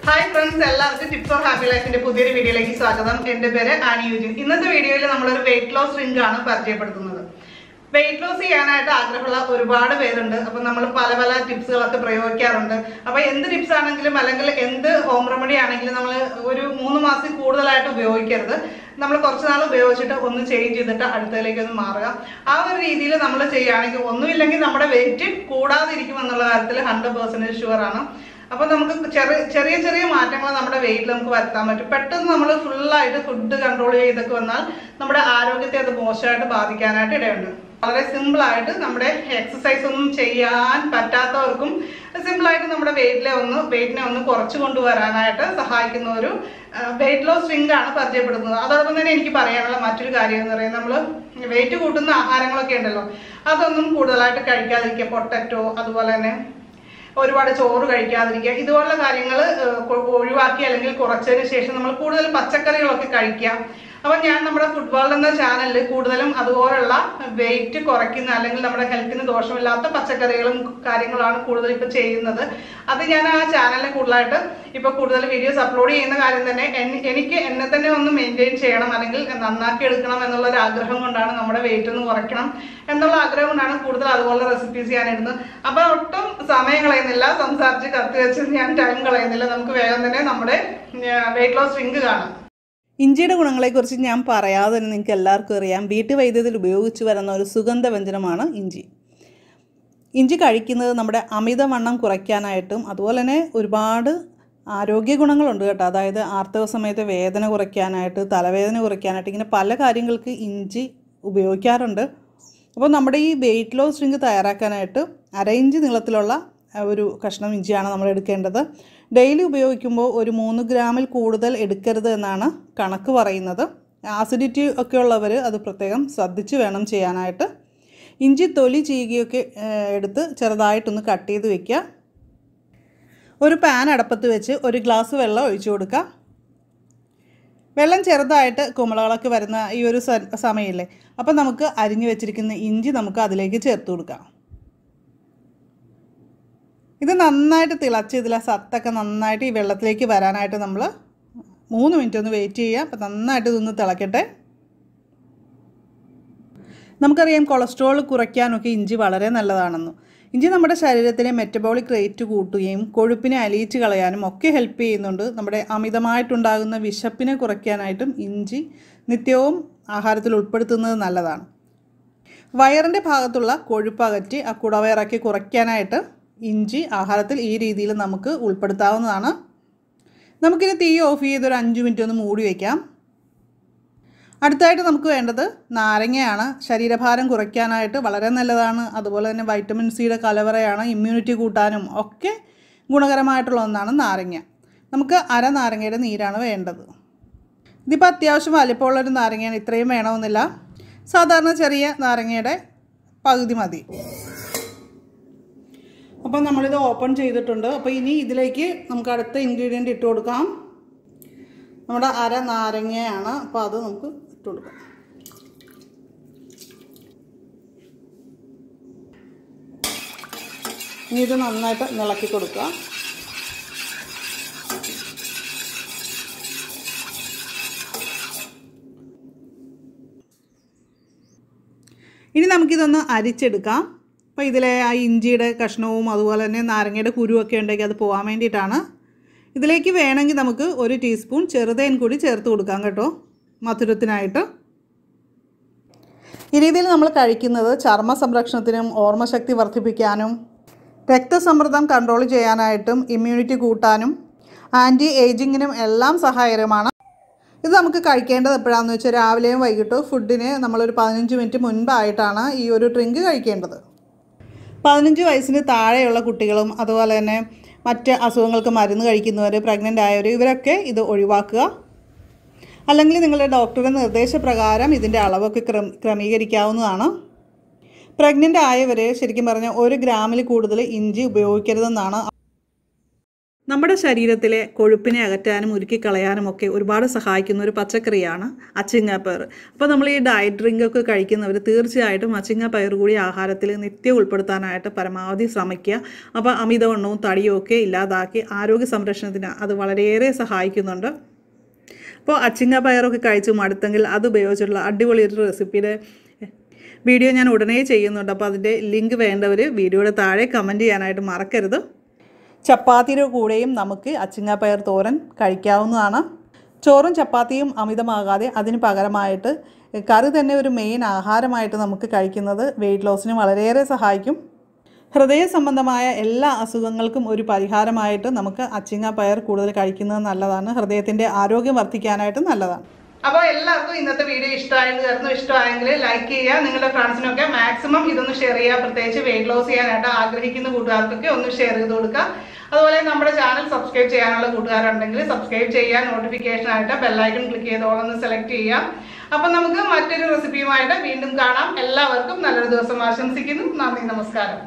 Hi friends, എല്ലാവർക്കും tips four happy ലൈഫിന്റെ പുതിയൊരു വീഡിയോയിലേക്ക് സ്വാഗതം. എൻ്റെ പേര് ആനി യൂജിൻ. ഇന്നത്തെ വീഡിയോയിൽ നമ്മളൊരു വെയിറ്റ് ലോസ് ഡ്രിങ്ക് ആണ് പരിചയപ്പെടുത്തുന്നത്. വെയിറ്റ് ലോസ് ചെയ്യാനായിട്ട് ആഗ്രഹമുള്ള ഒരുപാട് പേരുണ്ട്. അപ്പോൾ നമ്മൾ പല പല ടിപ്സുകളൊക്കെ പ്രയോഗിക്കാറുണ്ട്. അപ്പോൾ എന്ത് ടിപ്സ് ആണെങ്കിലും അല്ലെങ്കിൽ എന്ത് ഹോം റെമഡി ആണെങ്കിലും നമ്മൾ ഒരു 3 മാസത്തിൽ കൂടുതലായിട്ട് ഉപയോഗിക്കരുത്. നമ്മൾ കുറച്ച് നാൾ ഉപയോഗിച്ചിട്ട് ഒന്ന് ചേഞ്ച് ചെയ്തിട്ട് അടുത്തതിലേക്ക് ഒന്ന് മാറുക. ആ ഒരു രീതിയിൽ നമ്മൾ ചെയ്യുകയാണെങ്കിൽ ഒന്നുമില്ലെങ്കിൽ നമ്മുടെ വെയിറ്റ് കൂടാതിരിക്കും എന്നുള്ള കാര്യത്തിൽ 100% ഷുവറാണ്. അപ്പോൾ നമുക്ക് ചെറിയ ചെറിയ മാറ്റങ്ങൾ നമ്മുടെ വെയിറ്റിൽ നമുക്ക് വരുത്താൻ പറ്റും. പെട്ടെന്ന് നമ്മൾ ഫുള്ളായിട്ട് ഫുഡ് കൺട്രോൾ ചെയ്തൊക്കെ വന്നാൽ നമ്മുടെ ആരോഗ്യത്തെ അത് മോശമായിട്ട് ബാധിക്കാനായിട്ട് ഇടയുണ്ട്. വളരെ സിമ്പിളായിട്ട് നമ്മുടെ എക്സസൈസ് ഒന്നും ചെയ്യാൻ പറ്റാത്തവർക്കും സിമ്പിളായിട്ട് നമ്മുടെ വെയിറ്റിനെ ഒന്ന് കുറച്ച് കൊണ്ടുവരാനായിട്ട് സഹായിക്കുന്ന ഒരു വെയിറ്റ് ലോസ് ഡ്രിങ്ക് ആണ് പരിചയപ്പെടുത്തുന്നത്. അതോടൊപ്പം തന്നെ എനിക്ക് പറയാനുള്ള മറ്റൊരു കാര്യം എന്ന് പറയുന്നത്, നമ്മൾ വെയിറ്റ് കൂട്ടുന്ന ആഹാരങ്ങളൊക്കെ ഉണ്ടല്ലോ, അതൊന്നും കൂടുതലായിട്ട് കഴിക്കാതിരിക്കുക. പൊട്ടറ്റോ, അതുപോലെ തന്നെ ഒരുപാട് ചോറ് കഴിക്കാതിരിക്കുക. ഇതുപോലുള്ള കാര്യങ്ങൾ ഒഴിവാക്കി അല്ലെങ്കിൽ കുറച്ചതിന് ശേഷം നമ്മൾ കൂടുതൽ പച്ചക്കറികളൊക്കെ കഴിക്കുക. അപ്പം ഞാൻ നമ്മുടെ ഫുഡ് വേൾഡ് എന്ന ചാനലിൽ കൂടുതലും അതുപോലുള്ള വെയിറ്റ് കുറയ്ക്കുന്ന അല്ലെങ്കിൽ നമ്മുടെ ഹെൽത്തിന് ദോഷമില്ലാത്ത പച്ചക്കറികളും കാര്യങ്ങളാണ് കൂടുതൽ ഇപ്പോൾ ചെയ്യുന്നത്. അത് ഞാൻ ആ ചാനലിൽ കൂടുതലായിട്ട് ഇപ്പോൾ കൂടുതൽ വീഡിയോസ് അപ്ലോഡ് ചെയ്യുന്ന കാര്യം തന്നെ എനിക്ക് എന്നെ തന്നെ ഒന്ന് മെയിൻറ്റെയിൻ ചെയ്യണം അല്ലെങ്കിൽ നന്നാക്കി എടുക്കണം എന്നുള്ളൊരു ആഗ്രഹം കൊണ്ടാണ്, നമ്മുടെ വെയിറ്റ് ഒന്ന് കുറയ്ക്കണം എന്നുള്ള ആഗ്രഹം കൊണ്ടാണ് കൂടുതൽ അതുപോലെ റെസിപ്പീസ് ചെയ്യാനിരുന്നത്. അപ്പോൾ ഒട്ടും സമയം കളയുന്നില്ല, സംസാരിച്ച് കത്തി വെച്ച് ഞാൻ ടൈം കളയുന്നില്ല. നമുക്ക് വേഗം തന്നെ നമ്മുടെ വെയിറ്റ് ലോസ് ഡ്രിങ്ക് കാണാം. ഇഞ്ചിയുടെ ഗുണങ്ങളെക്കുറിച്ച് ഞാൻ പറയാതെ തന്നെ നിങ്ങൾക്ക് എല്ലാവർക്കും അറിയാം. വീട്ടുവൈദ്യത്തിൽ ഉപയോഗിച്ച് വരുന്ന ഒരു സുഗന്ധവ്യഞ്ജനമാണ് ഇഞ്ചി. ഇഞ്ചി കഴിക്കുന്നത് നമ്മുടെ അമിതവണ്ണം കുറയ്ക്കാനായിട്ടും അതുപോലെ തന്നെ ഒരുപാട് ആരോഗ്യ ഗുണങ്ങളുണ്ട് കേട്ടോ. അതായത് ആർത്തവ സമയത്ത് വേദന കുറയ്ക്കാനായിട്ട്, തലവേദന കുറയ്ക്കാനായിട്ട്, ഇങ്ങനെ പല കാര്യങ്ങൾക്ക് ഇഞ്ചി ഉപയോഗിക്കാറുണ്ട്. അപ്പോൾ നമ്മുടെ ഈ വെയിറ്റ് ലോസ് ഡ്രിങ്ക് തയ്യാറാക്കാനായിട്ട് 1/2 ഇഞ്ച് നീളത്തിലുള്ള ഒരു കഷ്ണം ഇഞ്ചിയാണ് നമ്മൾ എടുക്കേണ്ടത്. ഡെയിലി ഉപയോഗിക്കുമ്പോൾ ഒരു 3 ഗ്രാമിൽ കൂടുതൽ എടുക്കരുത് എന്നാണ് കണക്ക് പറയുന്നത്. ആസിഡിറ്റി ഒക്കെ ഉള്ളവർ അത് പ്രത്യേകം ശ്രദ്ധിച്ച് വേണം ചെയ്യാനായിട്ട്. ഇഞ്ചി തൊലി ചീകിയൊക്കെ എടുത്ത് ചെറുതായിട്ടൊന്ന് കട്ട് ചെയ്ത് വയ്ക്കുക. ഒരു പാൻ അടപ്പത്ത് വെച്ച് 1 ഗ്ലാസ് വെള്ളം ഒഴിച്ചു കൊടുക്കുക. വെള്ളം ചെറുതായിട്ട് കുമിളകളൊക്കെ വരുന്ന ഈ ഒരു സമയമില്ലേ, അപ്പോൾ നമുക്ക് അരിഞ്ഞു വെച്ചിരിക്കുന്ന ഇഞ്ചി നമുക്ക് അതിലേക്ക് ചേർത്ത് കൊടുക്കാം. ഇത് നന്നായിട്ട് തിളച്ച് ഇതിലെ സത്തൊക്കെ നന്നായിട്ട് ഈ വെള്ളത്തിലേക്ക് വരാനായിട്ട് നമ്മൾ 3 മിനിറ്റ് ഒന്ന് വെയിറ്റ് ചെയ്യുക. അപ്പോൾ നന്നായിട്ട് ഇതൊന്ന് തിളക്കട്ടെ. നമുക്കറിയാം കൊളസ്ട്രോൾ കുറയ്ക്കാനൊക്കെ ഇഞ്ചി വളരെ നല്ലതാണെന്ന്. ഇഞ്ചി നമ്മുടെ ശരീരത്തിലെ മെറ്റബോളിക് റേറ്റ് കൂട്ടുകയും കൊഴുപ്പിനെ അലിയിച്ച് കളയാനും ഒക്കെ ഹെൽപ്പ് ചെയ്യുന്നുണ്ട്. നമ്മുടെ അമിതമായിട്ടുണ്ടാകുന്ന വിശപ്പിനെ കുറയ്ക്കാനായിട്ടും ഇഞ്ചി നിത്യവും ആഹാരത്തിൽ ഉൾപ്പെടുത്തുന്നത് നല്ലതാണ്. വയറിൻ്റെ ഭാഗത്തുള്ള കൊഴുപ്പ് അകറ്റി ആ കുടവയറൊക്കെ കുറയ്ക്കാനായിട്ട് ഇഞ്ചി ആഹാരത്തിൽ ഈ രീതിയിൽ നമുക്ക് ഉൾപ്പെടുത്താവുന്നതാണ്. നമുക്കിനി തീ ഓഫ് ചെയ്ത് ഒരു 5 മിനിറ്റ് ഒന്ന് മൂടി വയ്ക്കാം. അടുത്തായിട്ട് നമുക്ക് വേണ്ടത് നാരങ്ങയാണ്. ശരീരഭാരം കുറയ്ക്കാനായിട്ട് വളരെ നല്ലതാണ്. അതുപോലെ തന്നെ വൈറ്റമിൻ സിയുടെ കലവറയാണ്. ഇമ്മ്യൂണിറ്റി കൂട്ടാനും ഒക്കെ ഗുണകരമായിട്ടുള്ള ഒന്നാണ് നാരങ്ങ. നമുക്ക് 1/2 നാരങ്ങയുടെ നീരാണ് വേണ്ടത്. ഇതിപ്പോൾ അത്യാവശ്യം വലിപ്പമുള്ളൊരു നാരങ്ങയാണ്, ഇത്രയും വേണമെന്നില്ല. സാധാരണ ചെറിയ നാരങ്ങയുടെ പകുതി മതി. അപ്പോൾ നമ്മളിത് ഓപ്പൺ ചെയ്തിട്ടുണ്ട്. അപ്പോൾ ഇനി ഇതിലേക്ക് നമുക്ക് അടുത്ത ഇൻഗ്രീഡിയൻ്റ് ഇട്ട് കൊടുക്കാം. നമ്മുടെ 1/2 നാരങ്ങയാണ്. അപ്പോൾ അത് നമുക്ക് ഇട്ട് കൊടുക്കാം. ഇനി ഇത് നന്നായിട്ട് ഇളക്കി കൊടുക്കുക. ഇനി നമുക്കിതൊന്ന് അരിച്ചെടുക്കാം. അപ്പോൾ ഇതിലെ ആ ഇഞ്ചിയുടെ കഷ്ണവും അതുപോലെ തന്നെ നാരങ്ങയുടെ കുരുവൊക്കെ ഉണ്ടെങ്കിൽ അത് പോകാൻ വേണ്ടിയിട്ടാണ്. ഇതിലേക്ക് വേണമെങ്കിൽ നമുക്ക് 1 ടീസ്പൂൺ ചെറുതേൻ കൂടി ചേർത്ത് കൊടുക്കാം കേട്ടോ, മധുരത്തിനായിട്ട്. ഈ രീതിയിൽ നമ്മൾ കഴിക്കുന്നത് ചർമ്മ സംരക്ഷണത്തിനും ഓർമ്മശക്തി വർദ്ധിപ്പിക്കാനും രക്തസമ്മർദ്ദം കൺട്രോൾ ചെയ്യാനായിട്ടും ഇമ്മ്യൂണിറ്റി കൂട്ടാനും ആൻറ്റി ഏജിങ്ങിനും എല്ലാം സഹായകരമാണ്. ഇത് നമുക്ക് കഴിക്കേണ്ടത് എപ്പോഴാണെന്ന് വെച്ചാൽ രാവിലെയും വൈകിട്ടോ ഫുഡിന് നമ്മളൊരു 15 മിനിറ്റ് മുൻപായിട്ടാണ് ഈ ഒരു ഡ്രിങ്ക് കഴിക്കേണ്ടത്. 15 വയസ്സിന് താഴെയുള്ള കുട്ടികളും അതുപോലെ തന്നെ മറ്റ് അസുഖങ്ങൾക്ക് മരുന്ന് കഴിക്കുന്നവർ, പ്രഗ്നൻ്റ് ആയവർ, ഇവരൊക്കെ ഇത് ഒഴിവാക്കുക. അല്ലെങ്കിൽ നിങ്ങളുടെ ഡോക്ടറുടെ നിർദ്ദേശപ്രകാരം ഇതിൻ്റെ അളവൊക്കെ ക്രമീകരിക്കാവുന്നതാണ്. പ്രഗ്നൻ്റ് ആയവർ ശരിക്കും പറഞ്ഞാൽ 1 ഗ്രാമിൽ കൂടുതൽ ഇഞ്ചി ഉപയോഗിക്കരുതെന്നാണ്. നമ്മുടെ ശരീരത്തിലെ കൊഴുപ്പിനെ അകറ്റാനും ഉരുക്കിക്കളയാനും ഒക്കെ ഒരുപാട് സഹായിക്കുന്ന ഒരു പച്ചക്കറിയാണ് അച്ചിങ്ങാപ്പയർ. അപ്പോൾ നമ്മൾ ഈ ഡയറ്റ് ഡ്രിങ്കൊക്കെ കഴിക്കുന്നവർ തീർച്ചയായിട്ടും അച്ചിങ്ങാപ്പയർ കൂടി ആഹാരത്തിൽ നിത്യം ഉൾപ്പെടുത്താനായിട്ട് പരമാവധി ശ്രമിക്കുക. അപ്പോൾ അമിതവണ്ണവും തടിയും ഒക്കെ ഇല്ലാതാക്കി ആരോഗ്യ സംരക്ഷണത്തിന് അത് വളരെയേറെ സഹായിക്കുന്നുണ്ട്. അപ്പോൾ അച്ചിങ്ങാപ്പയറൊക്കെ കഴിച്ച് മടുത്തെങ്കിൽ അത് ഉപയോഗിച്ചിട്ടുള്ള അടിപൊളി ഒരു റെസിപ്പിയുടെ വീഡിയോ ഞാൻ ഉടനെ ചെയ്യുന്നുണ്ട്. അപ്പോൾ അതിൻ്റെ ലിങ്ക് വേണ്ടവർ വീഡിയോയുടെ താഴെ കമൻറ്റ് ചെയ്യാനായിട്ട് മറക്കരുത്. ചപ്പാത്തിയുടെ കൂടെയും നമുക്ക് അച്ചിങ്ങാപ്പയർ തോരൻ കഴിക്കാവുന്നതാണ്. ചോറും ചപ്പാത്തിയും അമിതമാകാതെ അതിന് പകരമായിട്ട് കറി തന്നെ ഒരു മെയിൻ ആഹാരമായിട്ട് നമുക്ക് കഴിക്കുന്നത് വെയിറ്റ് ലോസിന് വളരെയേറെ സഹായിക്കും. ഹൃദയ സംബന്ധമായ എല്ലാ അസുഖങ്ങൾക്കും ഒരു പരിഹാരമായിട്ട് നമുക്ക് അച്ചിങ്ങാപ്പയർ കൂടുതൽ കഴിക്കുന്നത് നല്ലതാണ്. ഹൃദയത്തിൻ്റെ ആരോഗ്യം വർദ്ധിക്കാനായിട്ട് നല്ലതാണ്. അപ്പോൾ എല്ലാവർക്കും ഇന്നത്തെ വീഡിയോ ഇഷ്ടമായെന്ന് കരുതുന്നു. ഇഷ്ടമായെങ്കിൽ ലൈക്ക് ചെയ്യുക, നിങ്ങളുടെ ഫ്രണ്ട്സിനൊക്കെ മാക്സിമം ഇതൊന്ന് ഷെയർ ചെയ്യുക. പ്രത്യേകിച്ച് വെയിറ്റ് ലോസ് ചെയ്യാനായിട്ട് ആഗ്രഹിക്കുന്ന കൂട്ടുകാർക്കൊക്കെ ഒന്ന് ഷെയർ ചെയ്ത് കൊടുക്കുക. അതുപോലെ നമ്മുടെ ചാനൽ സബ്സ്ക്രൈബ് ചെയ്യാനുള്ള കൂട്ടുകാരുണ്ടെങ്കിൽ സബ്സ്ക്രൈബ് ചെയ്യുക. നോട്ടിഫിക്കേഷൻ ആയിട്ട് ബെല്ലൈക്കൺ ക്ലിക്ക് ചെയ്തോളൊന്ന് സെലക്ട് ചെയ്യുക. അപ്പം നമുക്ക് മറ്റൊരു റെസിപ്പിയുമായിട്ട് വീണ്ടും കാണാം. എല്ലാവർക്കും നല്ലൊരു ദിവസം ആശംസിക്കുന്നു. നന്ദി, നമസ്കാരം.